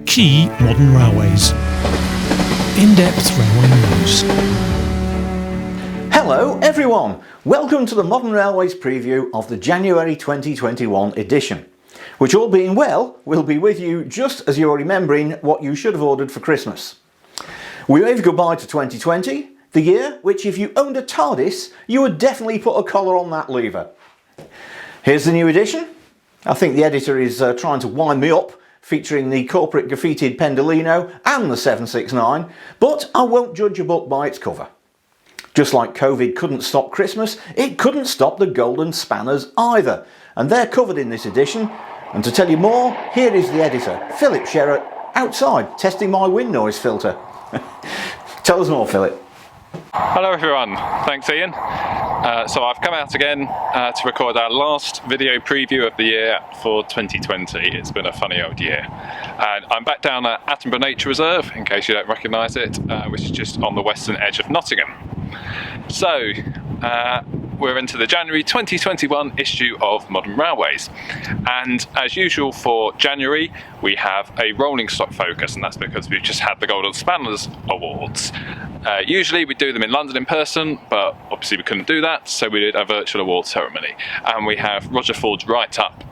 key modern railways. In-depth railway news. Hello everyone, welcome to the Modern Railways preview of the January 2021 edition, which, all being well, will be with you just as you're remembering what you should have ordered for Christmas. We wave goodbye to 2020, the year which, if you owned a TARDIS, you would definitely put a collar on that lever. Here's the new edition. I think the editor is trying to wind me up, featuring the corporate graffitied Pendolino and the 769, but I won't judge a book by its cover. Just like COVID couldn't stop Christmas, it couldn't stop the Golden Spanners either, and they're covered in this edition. And to tell you more, here is the editor, Philip Sherratt, outside testing my wind noise filter. Tell us more, Philip. Hello everyone, thanks Ian. So I've come out again to record our last video preview of the year for 2020. It's been a funny old year. And I'm back down at Attenborough Nature Reserve, in case you don't recognise it, which is just on the western edge of Nottingham. So, we're into the January 2021 issue of Modern Railways, and as usual for January we have a rolling stock focus, and that's because we've just had the Golden Spanners Awards. Usually we do them in London in person, but obviously we couldn't do that, so we did a virtual award ceremony, and we have Roger Ford's write-up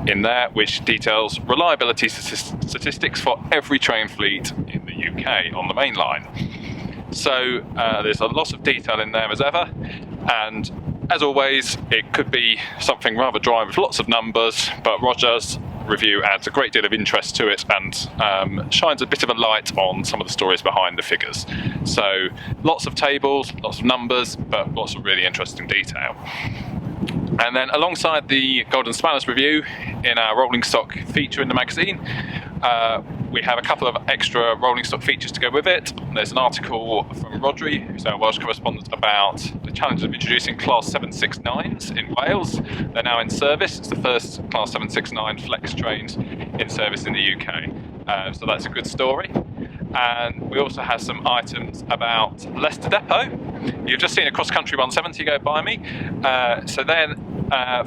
in there which details reliability statistics for every train fleet in the UK on the main line. So there's a lot of detail in there as ever, and as always it could be something rather dry with lots of numbers, but Roger's review adds a great deal of interest to it and shines a bit of a light on some of the stories behind the figures. So lots of tables, lots of numbers, but lots of really interesting detail. And then alongside the Golden Spanners review in our rolling stock feature in the magazine, we have a couple of extra rolling stock features to go with it. There's an article from Rodri, who's our Welsh correspondent, about the challenges of introducing Class 769s in Wales. They're now in service. It's the first Class 769 flex trains in service in the UK. So that's a good story. And we also have some items about Leicester Depot. You've just seen a cross-country 170 go by me. So then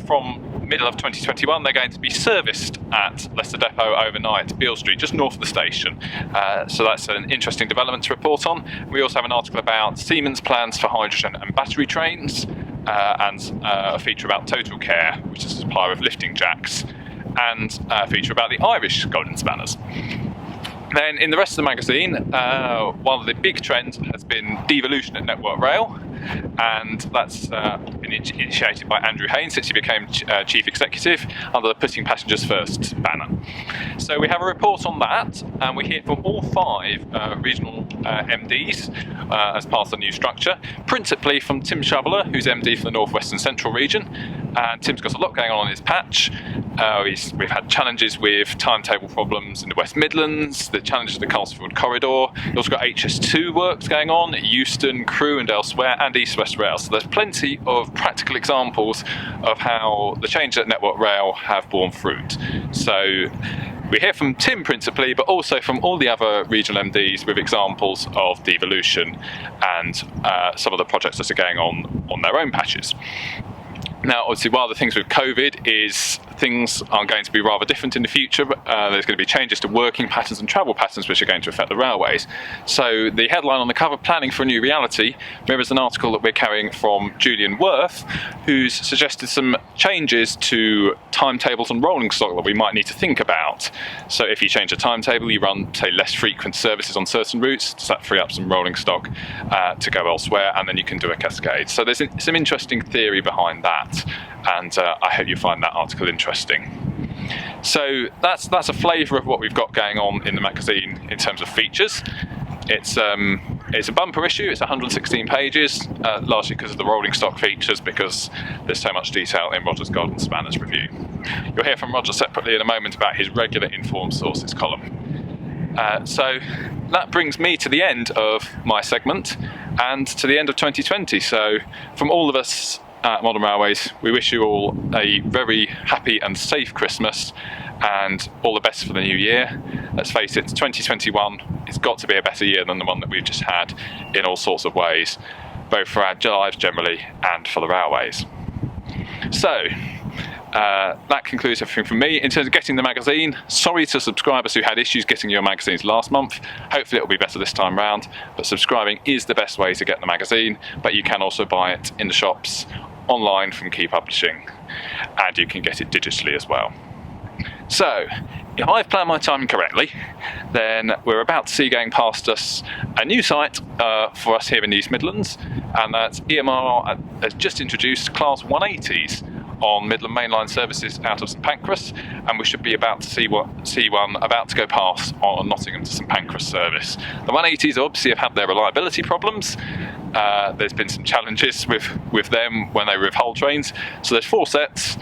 from middle of 2021 they're going to be serviced at Leicester Depot overnight, Beale Street, just north of the station. So that's an interesting development to report on. We also have an article about Siemens plans for hydrogen and battery trains, and a feature about Total Care, which is a supplier of lifting jacks, and a feature about the Irish Golden Spanners. Then in the rest of the magazine, one of the big trends has been devolution at Network Rail, and that's been initiated by Andrew Haynes since he became Chief Executive under the Putting Passengers First banner. So we have a report on that, and we hear from all 5 regional MDs as part of the new structure, principally from Tim Shoveler, who's MD for the North West and Central region. And Tim's got a lot going on in his patch. We've had challenges with timetable problems in the West Midlands, the challenges of the Castleford Corridor. We've also got HS2 works going on at Euston, Crewe and elsewhere, and East West Rail. So there's plenty of practical examples of how the changes at Network Rail have borne fruit. So we hear from Tim principally, but also from all the other regional MDs with examples of devolution and some of the projects that are going on their own patches. Now, obviously, one of the things with COVID is things are going to be rather different in the future. There's going to be changes to working patterns and travel patterns which are going to affect the railways. So the headline on the cover, Planning for a New Reality, mirrors an article that we're carrying from Julian Worth, who's suggested some changes to timetables and rolling stock that we might need to think about. So if you change a timetable, you run, say, less frequent services on certain routes, does that free up some rolling stock to go elsewhere, and then you can do a cascade. So there's some interesting theory behind that. And I hope you find that article interesting. So that's a flavour of what we've got going on in the magazine in terms of features. It's a bumper issue. It's 116 pages, largely because of the rolling stock features, because there's so much detail in Roger's Golden Spanners review. You'll hear from Roger separately in a moment about his regular Informed Sources column. So that brings me to the end of my segment and to the end of 2020. So from all of us at Modern Railways, we wish you all a very happy and safe Christmas and all the best for the new year. Let's face it, 2021 has got to be a better year than the one that we've just had in all sorts of ways, both for our lives generally and for the railways. So That concludes everything from me. In terms of getting the magazine, sorry to subscribers who had issues getting your magazines last month. Hopefully it'll be better this time round, but subscribing is the best way to get the magazine, but you can also buy it in the shops online from Key Publishing, and you can get it digitally as well. So, if I've planned my timing correctly, then we're about to see going past us a new site for us here in the East Midlands, and that's EMR has just introduced Class 180s on Midland mainline services out of St Pancras, and we should be about to see one about to go past on Nottingham to St Pancras service. The 180s obviously have had their reliability problems. There's been some challenges with them when they were with Hull trains, so there's 4 sets.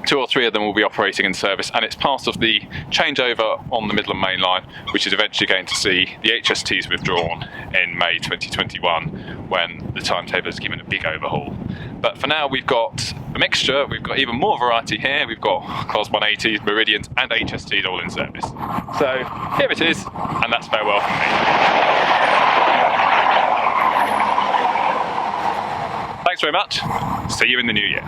2 or 3 of them will be operating in service, and it's part of the changeover on the Midland Main Line, which is eventually going to see the HSTs withdrawn in May 2021 when the timetable is given a big overhaul. But for now we've got a mixture, we've got even more variety here. We've got Class 180s, Meridians and HSTs all in service. So here it is, and that's farewell from me. Thanks very much, see you in the new year.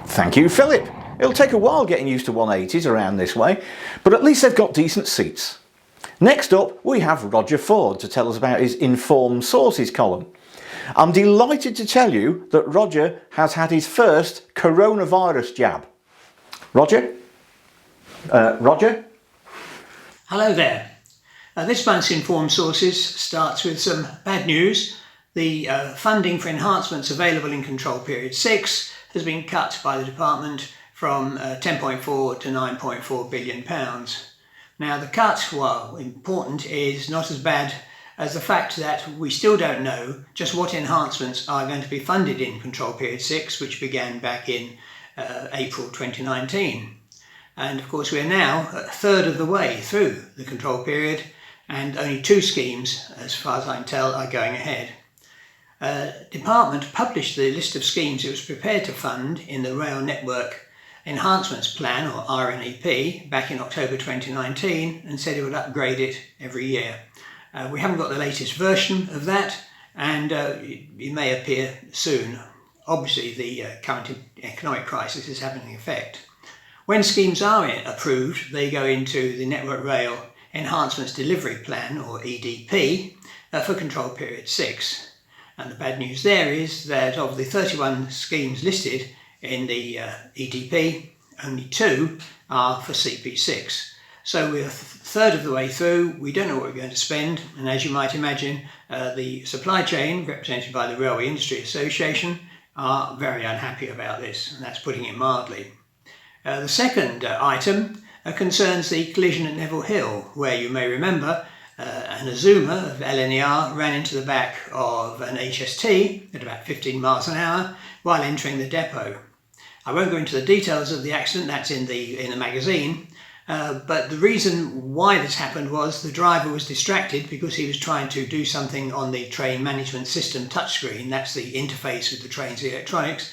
Thank you, Philip. It'll take a while getting used to 180s around this way, but at least they've got decent seats. Next up, we have Roger Ford to tell us about his Informed Sources column. I'm delighted to tell you that Roger has had his first coronavirus jab. Roger? Roger? Hello there. This month's Informed Sources starts with some bad news. The funding for enhancements available in Control Period 6 has been cut by the department from 10.4 to 9.4 billion pounds. Now the cut, while important, is not as bad as the fact that we still don't know just what enhancements are going to be funded in Control Period 6, which began back in April 2019. And of course we're now a third of the way through the control period, and only 2 schemes, as far as I can tell, are going ahead. Department published the list of schemes it was prepared to fund in the Rail Network Enhancements Plan, or RNEP, back in October 2019, and said it would upgrade it every year. We haven't got the latest version of that, and it may appear soon. Obviously the current economic crisis is having an effect. When schemes are approved, they go into the Network Rail Enhancements Delivery Plan, or EDP, for Control Period 6. And the bad news there is that of the 31 schemes listed in the EDP, only 2 are for CP6. So we're a third of the way through, we don't know what we're going to spend, and as you might imagine, the supply chain, represented by the Railway Industry Association, are very unhappy about this, and that's putting it mildly. The second item concerns the collision at Neville Hill, where you may remember an Azuma of LNER ran into the back of an HST at about 15 miles an hour while entering the depot. I won't go into the details of the accident, that's in the magazine, but the reason why this happened was the driver was distracted because he was trying to do something on the train management system touchscreen, that's the interface with the train's electronics,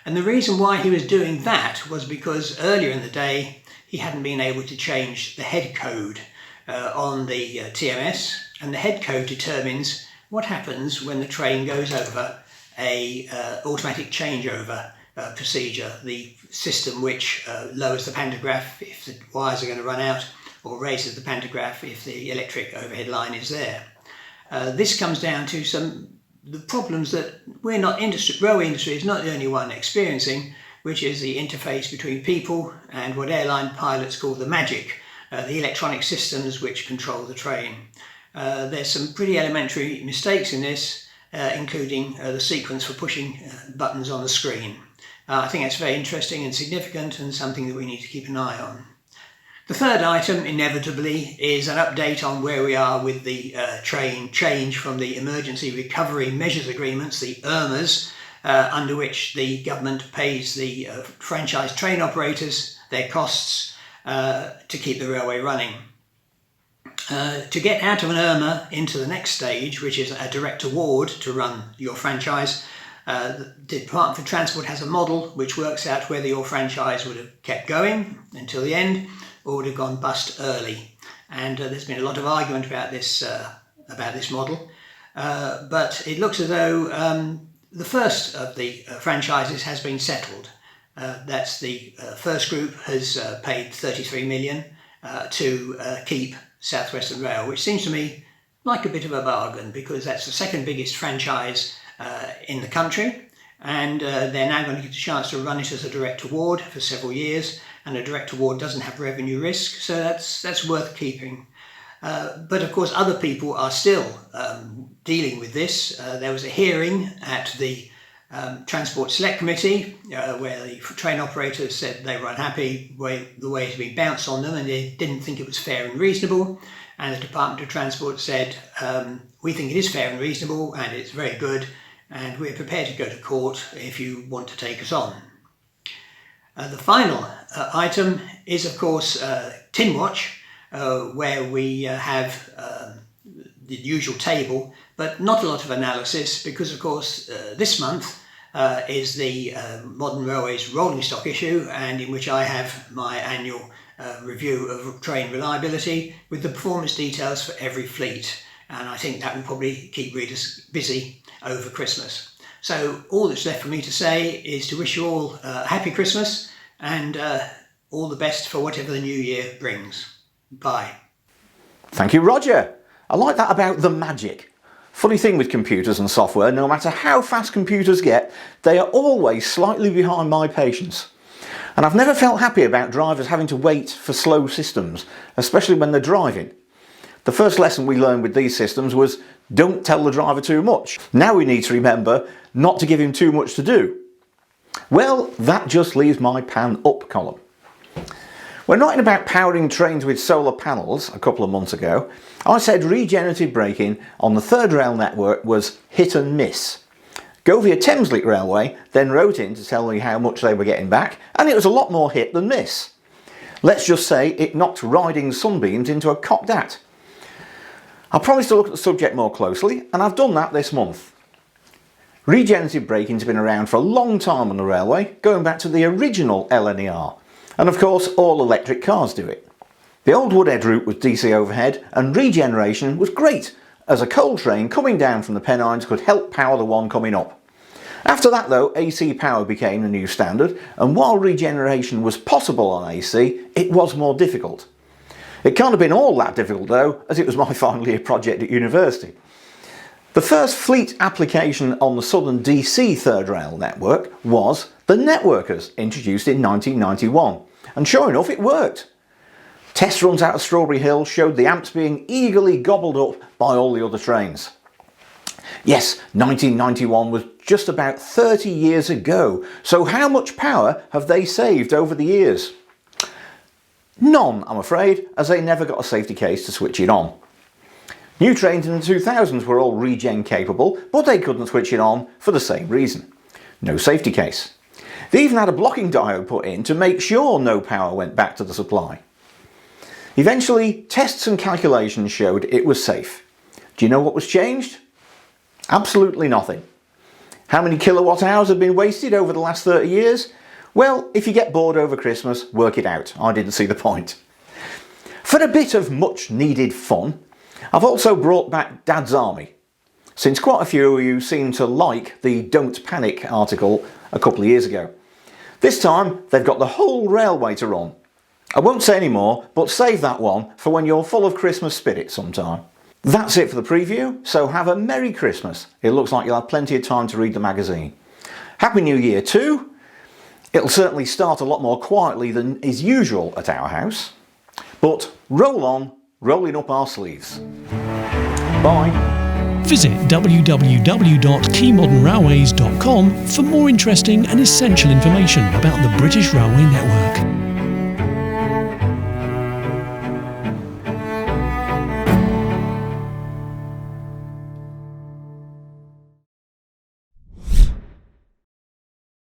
and the reason why he was doing that was because earlier in the day he hadn't been able to change the head code on the TMS, and the head code determines what happens when the train goes over a automatic changeover procedure, the system which lowers the pantograph if the wires are going to run out, or raises the pantograph if the electric overhead line is there. This comes down to the problems that railway industry is not the only one experiencing, which is the interface between people and what airline pilots call the magic, the electronic systems which control the train. There's some pretty elementary mistakes in this, including the sequence for pushing buttons on the screen. I think that's very interesting and significant, and something that we need to keep an eye on. The third item, inevitably, is an update on where we are with the train change from the Emergency Recovery Measures Agreements, the ERMAs, under which the government pays the franchise train operators their costs to keep the railway running. To get out of an ERMA into the next stage, which is a direct award to run your franchise, the Department for Transport has a model which works out whether your franchise would have kept going until the end or would have gone bust early. And there's been a lot of argument about this model, but it looks as though the first of the franchises has been settled. That's the first group has paid 33 million to keep South Western Rail, which seems to me like a bit of a bargain, because that's the second biggest franchise in the country, and they're now going to get a chance to run it as a direct award for several years, and a direct award doesn't have revenue risk, so that's worth keeping. But of course other people are still dealing with this. There was a hearing at the Transport Select Committee where the train operators said they were unhappy with the way it had been bounced on them, and they didn't think it was fair and reasonable. And the Department of Transport said, we think it is fair and reasonable and it's very good, and we're prepared to go to court if you want to take us on. The final item is of course Tin Watch, where we have the usual table, but not a lot of analysis, because of course this month is the Modern Railways rolling stock issue, and in which I have my annual review of train reliability with the performance details for every fleet, and I think that will probably keep readers busy over Christmas. So all that's left for me to say is to wish you all a happy Christmas and all the best for whatever the new year brings. Bye. Thank you, Roger. I like that about the magic. Funny thing with computers and software, no matter how fast computers get, they are always slightly behind my patience. And I've never felt happy about drivers having to wait for slow systems, especially when they're driving. The first lesson we learned with these systems was don't tell the driver too much. Now we need to remember not to give him too much to do. Well, that just leaves my pan up column. When writing about powering trains with solar panels a couple of months ago, I said regenerative braking on the third rail network was hit and miss. Govia Thameslink Railway then wrote in to tell me how much they were getting back, and it was a lot more hit than miss. Let's just say it knocked riding sunbeams into a cocked hat. I promised to look at the subject more closely, and I've done that this month. Regenerative braking's been around for a long time on the railway, going back to the original LNER, and of course all electric cars do it. The old Woodhead route was DC overhead, and regeneration was great, as a coal train coming down from the Pennines could help power the one coming up. After that though, AC power became the new standard, and while regeneration was possible on AC, it was more difficult. It can't have been all that difficult though, as it was my final year project at university. The first fleet application on the Southern DC third rail network was the Networkers, introduced in 1991, and sure enough it worked. Test runs out of Strawberry Hill showed the amps being eagerly gobbled up by all the other trains. Yes, 1991 was just about 30 years ago, so how much power have they saved over the years? None, I'm afraid, as they never got a safety case to switch it on. New trains in the 2000s were all regen capable, but they couldn't switch it on for the same reason. No safety case. They even had a blocking diode put in to make sure no power went back to the supply. Eventually, tests and calculations showed it was safe. Do you know what was changed? Absolutely nothing. How many kilowatt hours have been wasted over the last 30 years? Well, if you get bored over Christmas, work it out. I didn't see the point. For a bit of much needed fun, I've also brought back Dad's Army, since quite a few of you seem to like the Don't Panic article a couple of years ago. This time they've got the whole railway to run. I won't say any more, but save that one for when you're full of Christmas spirit sometime. That's it for the preview, so have a Merry Christmas. It looks like you'll have plenty of time to read the magazine. Happy New Year too. It'll certainly start a lot more quietly than is usual at our house. But roll on, rolling up our sleeves. Bye. Visit www.keymodernrailways.com for more interesting and essential information about the British Railway Network.